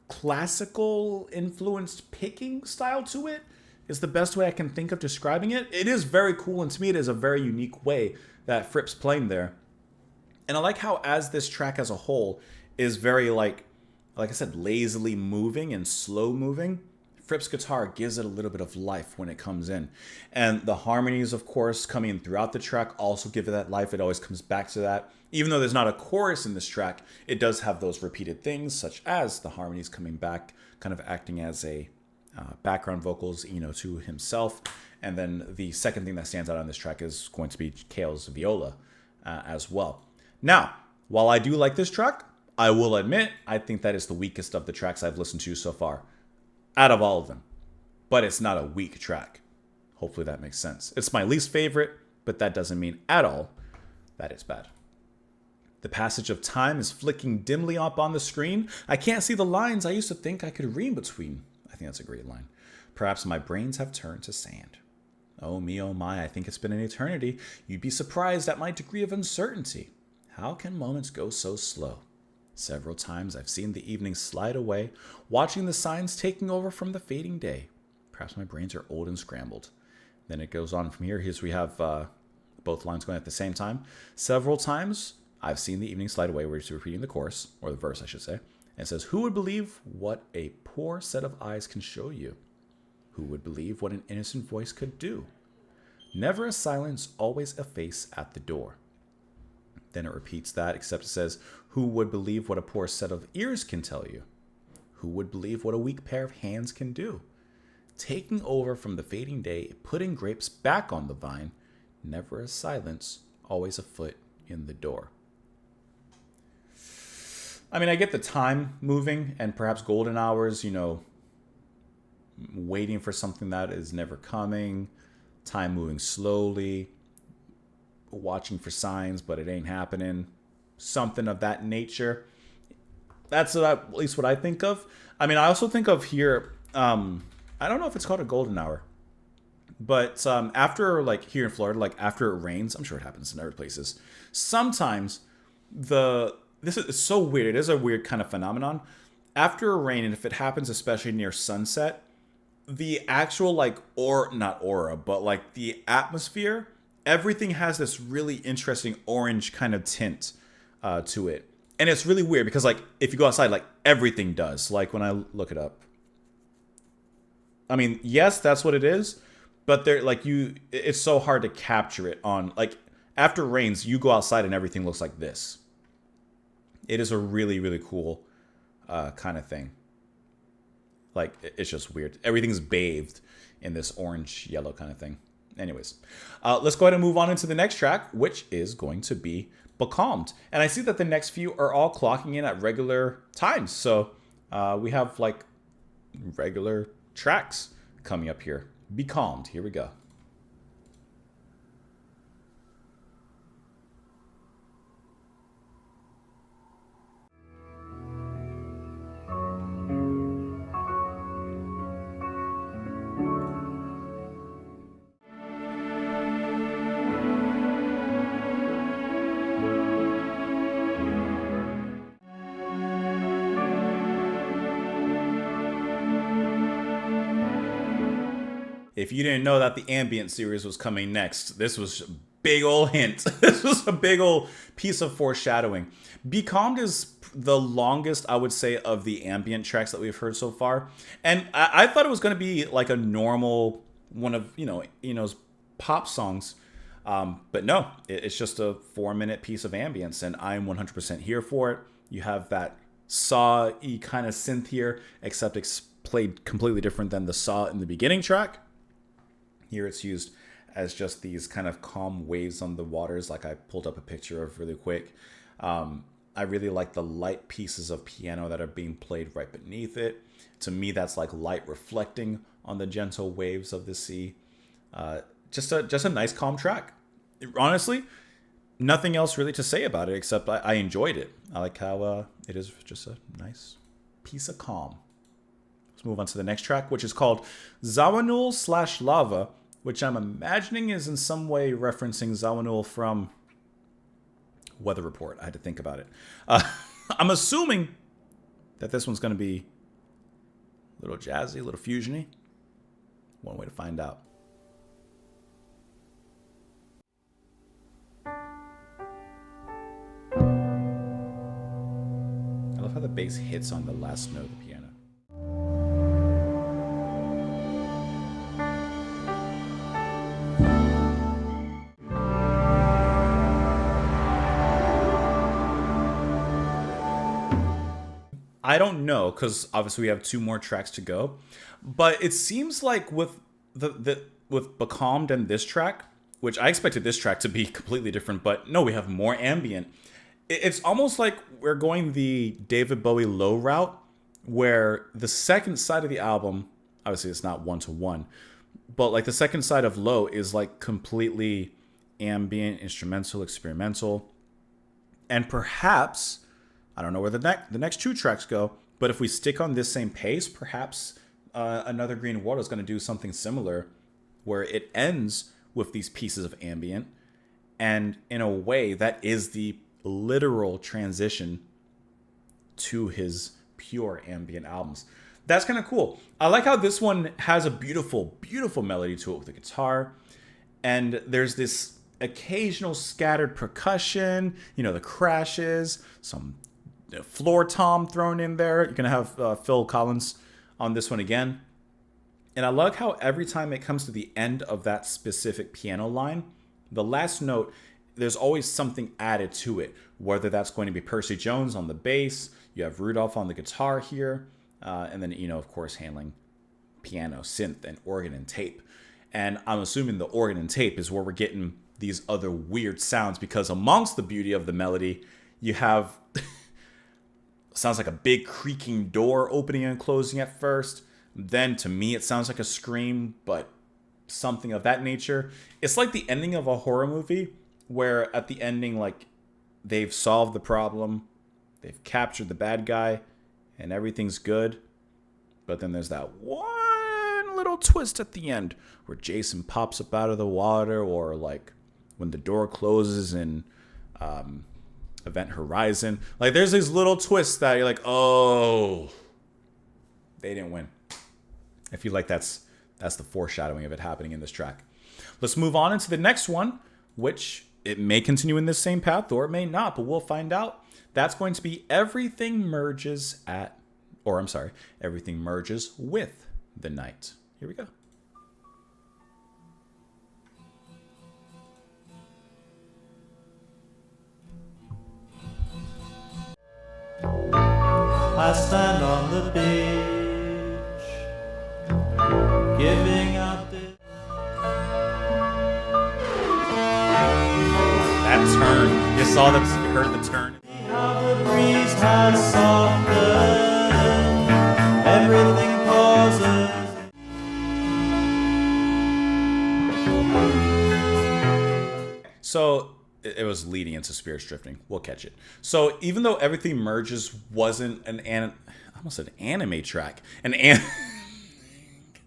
S1: classical influenced picking style to it. Is the best way I can think of describing it. It is very cool, and to me it is a very unique way that Fripp's playing there. And I like how as this track as a whole is very like I said, lazily moving and slow moving, Fripp's guitar gives it a little bit of life when it comes in. And the harmonies, of course, coming in throughout the track also give it that life. It always comes back to that. Even though there's not a chorus in this track, it does have those repeated things, such as the harmonies coming back, kind of acting as a background vocals, to himself. And then the second thing that stands out on this track is going to be Kale's viola as well. Now, while I do like this track, I will admit I think that is the weakest of the tracks I've listened to so far, out of all of them. But it's not a weak track. Hopefully that makes sense. It's my least favorite, but that doesn't mean at all that it's bad. The passage of time is flicking dimly up on the screen. I can't see the lines I used to think I could read between. I think that's a great line. Perhaps my brains have turned to sand. Oh me, oh my, I think it's been an eternity. You'd be surprised at my degree of uncertainty. How can moments go so slow? Several times I've seen the evening slide away, watching the signs taking over from the fading day. Perhaps my brains are old and scrambled. Then it goes on from here. Here's we have both lines going at the same time. Several times I've seen the evening slide away. We're just repeating the chorus, or the verse, I should say. And it says, who would believe what a poor set of eyes can show you? Who would believe what an innocent voice could do? Never a silence, always a face at the door. Then it repeats that, except it says, who would believe what a poor set of ears can tell you? Who would believe what a weak pair of hands can do? Taking over from the fading day, putting grapes back on the vine, never a silence, always a foot in the door. I mean, I get the time moving and perhaps golden hours, waiting for something that is never coming, time moving slowly, watching for signs, but it ain't happening. Something of that nature. That's at least what I think of. I mean, I also think of here, I don't know if it's called a golden hour, but after, like here in Florida, like after it rains, I'm sure it happens in other places. Sometimes this is so weird. It is a weird kind of phenomenon. After a rain, and if it happens especially near sunset, the actual not aura, but like the atmosphere, everything has this really interesting orange kind of tint to it. And it's really weird because like if you go outside, like everything does. Like when I look it up. I mean, yes, that's what it is, but it's so hard to capture it on like after it rains, you go outside and everything looks like this. It is a really, really cool kind of thing. Like it's just weird. Everything's bathed in this orange yellow kind of thing. Anyways, let's go ahead and move on into the next track, which is going to be Beonged. And I see that the next few are all clocking in at regular times. So we have like regular tracks coming up here. Beonged. Here we go. If you didn't know that the ambient series was coming next, this was a big old hint. This was a big old piece of foreshadowing. Beonged is the longest, I would say, of the ambient tracks that we've heard so far. And I thought it was going to be like a normal one of, Eno's pop songs. But no, it's just a 4-minute piece of ambience, and I'm 100% here for it. You have that saw-y kind of synth here, except it's played completely different than the saw in the beginning track. Here it's used as just these kind of calm waves on the waters, like I pulled up a picture of really quick. I really like the light pieces of piano that are being played right beneath it. To me, that's like light reflecting on the gentle waves of the sea. Just a nice, calm track. Honestly, nothing else really to say about it except I enjoyed it. I like how it is just a nice piece of calm. Let's move on to the next track, which is called Zawanul/Lava, which I'm imagining is in some way referencing Zawanul from Weather Report. I had to think about it. I'm assuming that this one's going to be a little jazzy, a little fusiony. One way to find out. how the bass hits on the last note of the piano. I don't know, because obviously we have 2 more tracks to go, but it seems like with with Beonged and this track, which I expected this track to be completely different, but no, we have more ambient. It's almost like we're going the David Bowie low route, where the second side of the album, obviously it's not 1-to-1, but like the second side of Low is like completely ambient, instrumental, experimental, and perhaps, I don't know where the next 2 tracks go, but if we stick on this same pace, perhaps Another Green Water is going to do something similar, where it ends with these pieces of ambient, and in a way that is the literal transition to his pure ambient albums. That's kind of cool. I like how this one has a beautiful, beautiful melody to it with the guitar, and there's this occasional scattered percussion, the crashes, some floor tom thrown in there. You're gonna have Phil Collins on this one again, and I love how every time it comes to the end of that specific piano line, the last note, there's always something added to it, whether that's going to be Percy Jones on the bass, you have Rudolph on the guitar here, and then of course handling piano, synth, and organ and tape. And I'm assuming the organ and tape is where we're getting these other weird sounds, because amongst the beauty of the melody, you have sounds like a big creaking door opening and closing at first. Then to me it sounds like a scream, but something of that nature. It's like the ending of a horror movie, where at the ending, like, they've solved the problem, they've captured the bad guy, and everything's good. But then there's that one little twist at the end where Jason pops up out of the water, or like when the door closes in Event Horizon. Like, there's these little twists that you're like, oh, they didn't win. I feel like that's the foreshadowing of it happening in this track. Let's move on into the next one, which it may continue in this same path or it may not, but we'll find out. That's going to be Everything Merges Everything Merges with the Night. Here we go.
S3: I stand on the beach, giving up this.
S1: That turn. You heard the turn.
S3: How the breeze has softened, everything pauses.
S1: So it was leading into Spirits Drifting. We'll catch it. So even though Everything Merges wasn't I almost said anime track, get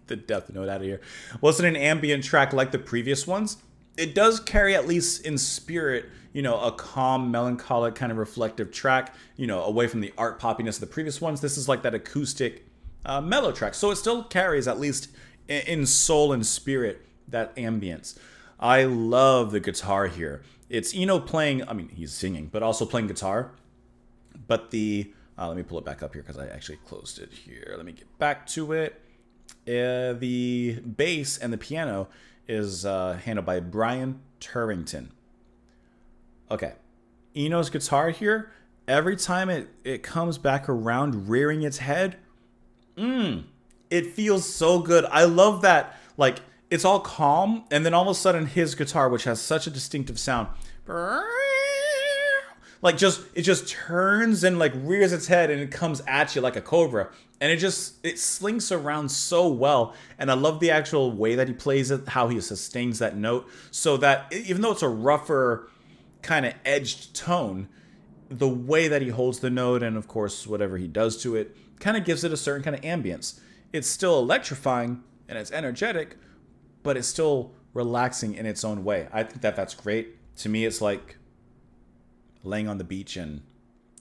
S1: the Death Note out of here, wasn't an ambient track like the previous ones, it does carry, at least in spirit, a calm, melancholic, kind of reflective track, away from the art poppiness of the previous ones. This is like that acoustic, mellow track. So it still carries, at least in soul and spirit, that ambience. I love the guitar here. It's playing, he's singing, but also playing guitar. But let me pull it back up here because I actually closed it here. Let me get back to it. The bass and the piano is handled by Brian Turrington. Okay. Eno's guitar here, every time it comes back around rearing its head, it feels so good. I love that, like, it's all calm, and then all of a sudden his guitar, which has such a distinctive sound, like, it just turns and like rears its head and it comes at you like a cobra, and it slinks around so well. And I love the actual way that he plays it, how he sustains that note, so that even though it's a rougher kind of edged tone, the way that he holds the note, and of course whatever he does to it, kind of gives it a certain kind of ambience. It's still electrifying and it's energetic, but it's still relaxing in its own way. I think that's great. To me, it's like laying on the beach and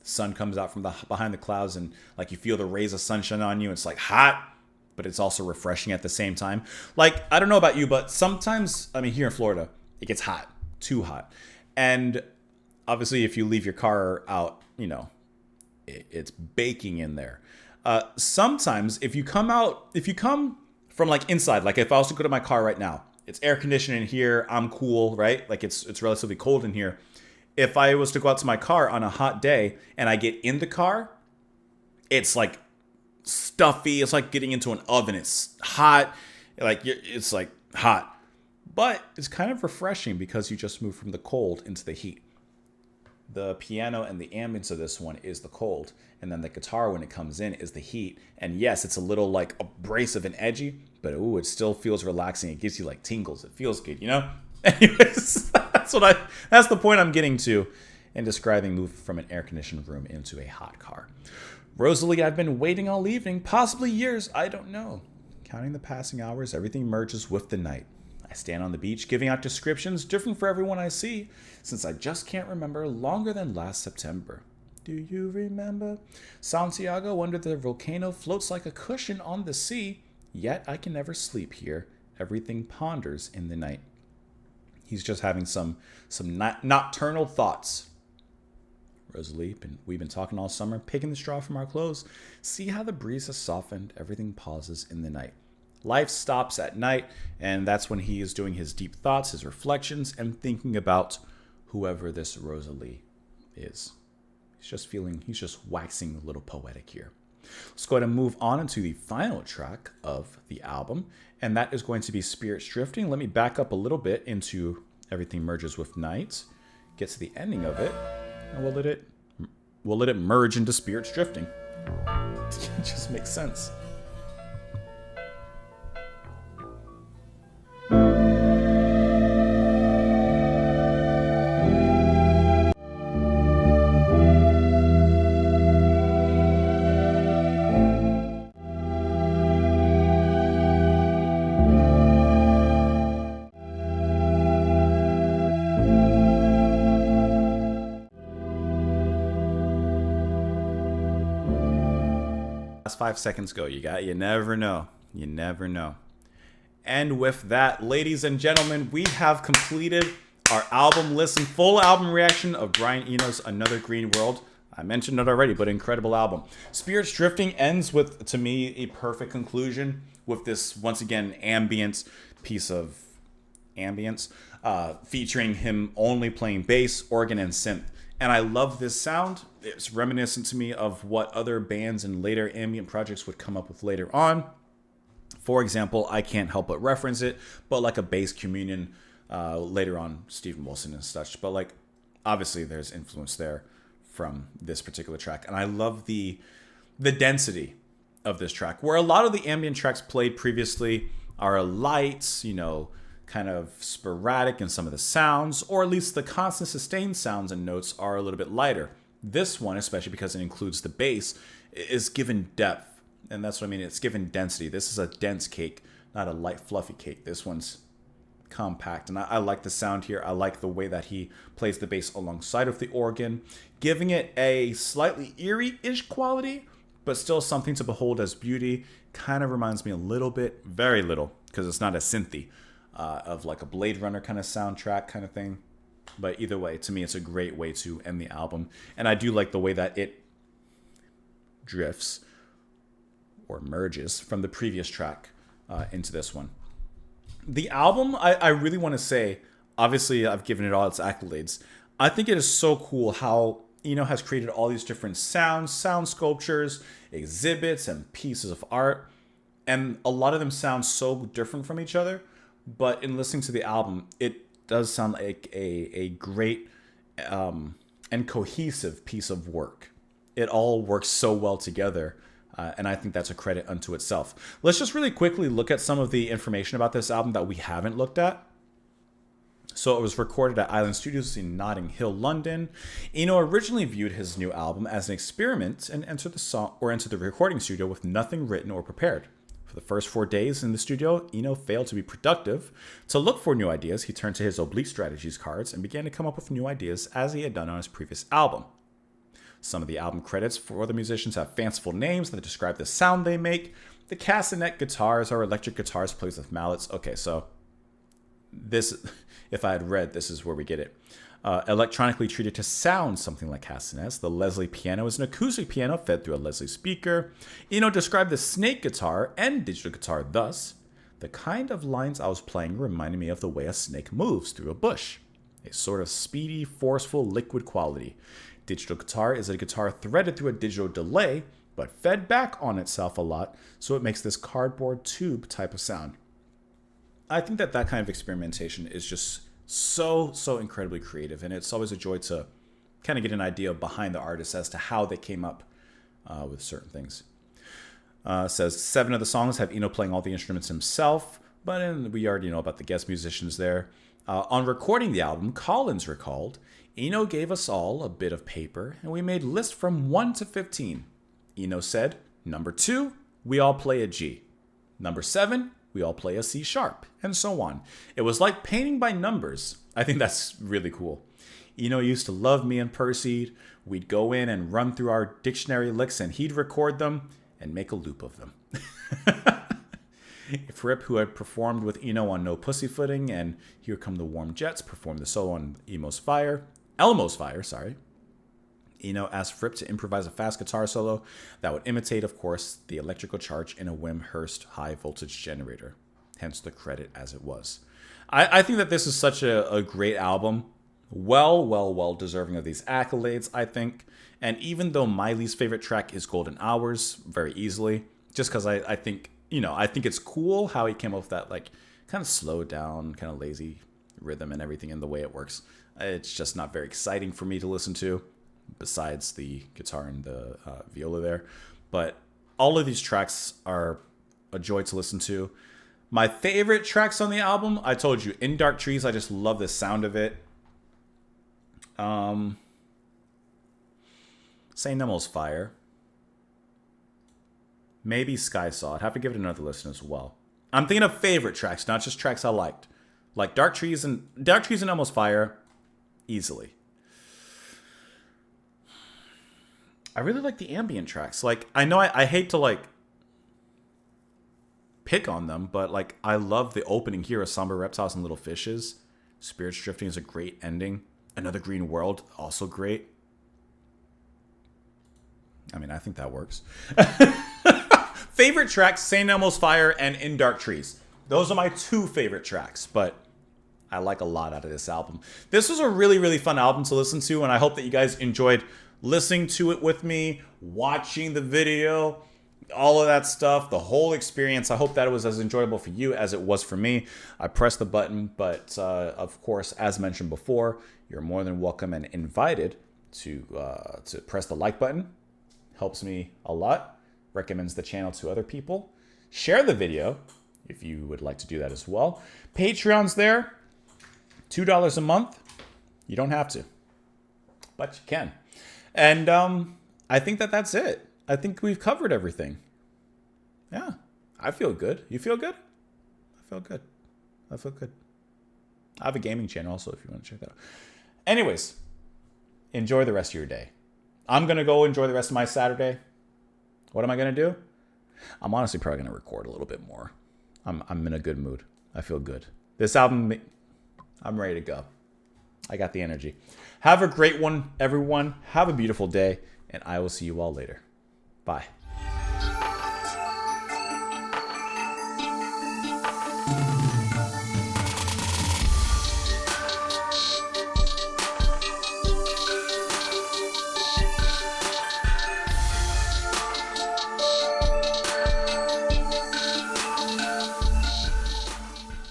S1: the sun comes out from behind the clouds, and like you feel the rays of sunshine on you. It's like hot, but it's also refreshing at the same time. Like, I don't know about you, but sometimes, here in Florida, it gets hot, too hot. And obviously if you leave your car out, It's baking in there. Sometimes if you come from like inside, like if I was to go to my car right now, it's air conditioned in here, I'm cool, right? Like it's relatively cold in here. If I was to go out to my car on a hot day and I get in the car, it's like stuffy. It's like getting into an oven. It's hot. It's like hot. But it's kind of refreshing because you just move from the cold into the heat. The piano and the ambience of this one is the cold. And then the guitar, when it comes in, is the heat. And yes, it's a little like abrasive and edgy, but ooh, it still feels relaxing. It gives you like tingles. It feels good, you know? Anyways, that's the point I'm getting to in describing moving from an air-conditioned room into a hot car. Rosalie, I've been waiting all evening, possibly years, I don't know. Counting the passing hours, everything merges with the night. I stand on the beach, giving out descriptions different for everyone I see, since I just can't remember longer than last September. Do you remember? Santiago under the volcano floats like a cushion on the sea, yet I can never sleep here. Everything ponders in the night. He's just having some nocturnal thoughts. Rosalie, we've been talking all summer, picking the straw from our clothes. See how the breeze has softened, everything pauses in the night. Life stops at night, and that's when he is doing his deep thoughts, his reflections, and thinking about whoever this Rosalie is. He's just waxing a little poetic here. Let's go ahead and move on into the final track of the album, and that is going to be Spirits Drifting. Let me back up a little bit into Everything Merges with Night, get to the ending of it, and we'll let it merge into Spirits Drifting. It just makes sense. Last 5 seconds go. You never know. You never know. And with that, ladies and gentlemen, we have completed our album listen, full album reaction of Brian Eno's Another Green World. I mentioned it already, but incredible album. Spirits Drifting ends with, to me, a perfect conclusion with this, once again, ambient piece of ambience, featuring him only playing bass, organ, and synth. And I love this sound. It's reminiscent to me of what other bands and later ambient projects would come up with later on. For example, I can't help but reference it, but like a Bass Communion, later on, Steven Wilson and such. But like, obviously there's influence there from this particular track. And I love the density of this track, where a lot of the ambient tracks played previously are light, kind of sporadic in some of the sounds, or at least the constant sustained sounds and notes are a little bit lighter. This one, especially because it includes the bass, is given depth. And that's what I mean. It's given density. This is a dense cake, not a light, fluffy cake. This one's compact. And I like the sound here. I like the way that he plays the bass alongside of the organ, giving it a slightly eerie-ish quality, but still something to behold as beauty. Kind of reminds me a little bit, very little, because it's not as synthy, of like a Blade Runner kind of soundtrack kind of thing. But either way, to me, it's a great way to end the album. And I do like the way that it drifts or merges from the previous track into this one. The album, I really want to say, obviously I've given it all its accolades. I think it is so cool how Eno has created all these different sounds, sound sculptures, exhibits, and pieces of art. And a lot of them sound so different from each other. But in listening to the album, it does sound like a great and cohesive piece of work. It all works so well together, and I think that's a credit unto itself. Let's just really quickly look at some of the information about this album that we haven't looked at. So it was recorded at Island Studios in Notting Hill, London. Eno originally viewed his new album as an experiment and entered the recording studio with nothing written or prepared. For the first 4 days in the studio, Eno failed to be productive. To look for new ideas, he turned to his oblique strategies cards and began to come up with new ideas as he had done on his previous album. Some of the album credits for the musicians have fanciful names that describe the sound they make. The castanet guitars are electric guitars played with mallets. Okay, so this, if I had read, this is where we get it. electronically treated to sound something like castanets. The Leslie piano is an acoustic piano fed through a Leslie speaker. Eno described the snake guitar and digital guitar thus: the kind of lines I was playing reminded me of the way a snake moves through a bush. A sort of speedy, forceful, liquid quality. Digital guitar is a guitar threaded through a digital delay, but fed back on itself a lot, so it makes this cardboard tube type of sound. I think that kind of experimentation is just so incredibly creative, and it's always a joy to kind of get an idea behind the artist as to how they came up with certain things. Says 7 of the songs have Eno playing all the instruments himself, but we already know about the guest musicians there. On recording the album, Collins recalled, Eno gave us all a bit of paper, and we made lists from 1 to 15. Eno said, number 2, we all play a G. Number 7, we all play a C sharp, and so on. It was like painting by numbers. I think that's really cool. Eno used to love me and Percy. We'd go in and run through our dictionary licks, and he'd record them and make a loop of them. Fripp, who had performed with Eno on No Pussyfooting and Here Come the Warm Jets, performed the solo on Elmo's Fire. Eno asked Fripp to improvise a fast guitar solo that would imitate, of course, the electrical charge in a Wimhurst high-voltage generator, hence the credit as it was. I think that this is such a great album. Well deserving of these accolades, I think. And even though my least favorite track is Golden Hours, very easily, just because I think, I think it's cool how he came up with that, like, kind of slowed down, kind of lazy rhythm and everything in the way it works. It's just not very exciting for me to listen to, besides the guitar and the viola there. But all of these tracks are a joy to listen to. My favorite tracks on the album, I told you, In Dark Trees, I just love the sound of it. St. Nemo's Fire. Maybe Sky Saw. I'd have to give it another listen as well. I'm thinking of favorite tracks, not just tracks I liked. Like Dark Trees and Nemo's Fire, easily. I really like the ambient tracks. Like, I know I hate to, like, pick on them, but, like, I love the opening here of Somber Reptiles and Little Fishes. Spirits Drifting is a great ending. Another Green World, also great. I mean, I think that works. Favorite tracks, St. Elmo's Fire and In Dark Trees. Those are my 2 favorite tracks, but I like a lot out of this album. This was a really fun album to listen to, and I hope that you guys enjoyed listening to it with me, watching the video, all of that stuff, the whole experience. I hope that it was as enjoyable for you as it was for me. I pressed the button, but of course, as mentioned before, you're more than welcome and invited to press the like button. Helps me a lot. Recommends the channel to other people. Share the video if you would like to do that as well. Patreon's there. $2 a month. You don't have to, but you can. And I think that's it. I think we've covered everything. Yeah, I feel good. You feel good? I feel good. I have a gaming channel also if you want to check that out. Anyways, enjoy the rest of your day. I'm going to go enjoy the rest of my Saturday. What am I going to do? I'm honestly probably going to record a little bit more. I'm in a good mood. I feel good. This album, I'm ready to go. I got the energy. Have a great one, everyone. Have a beautiful day, and I will see you all later. Bye.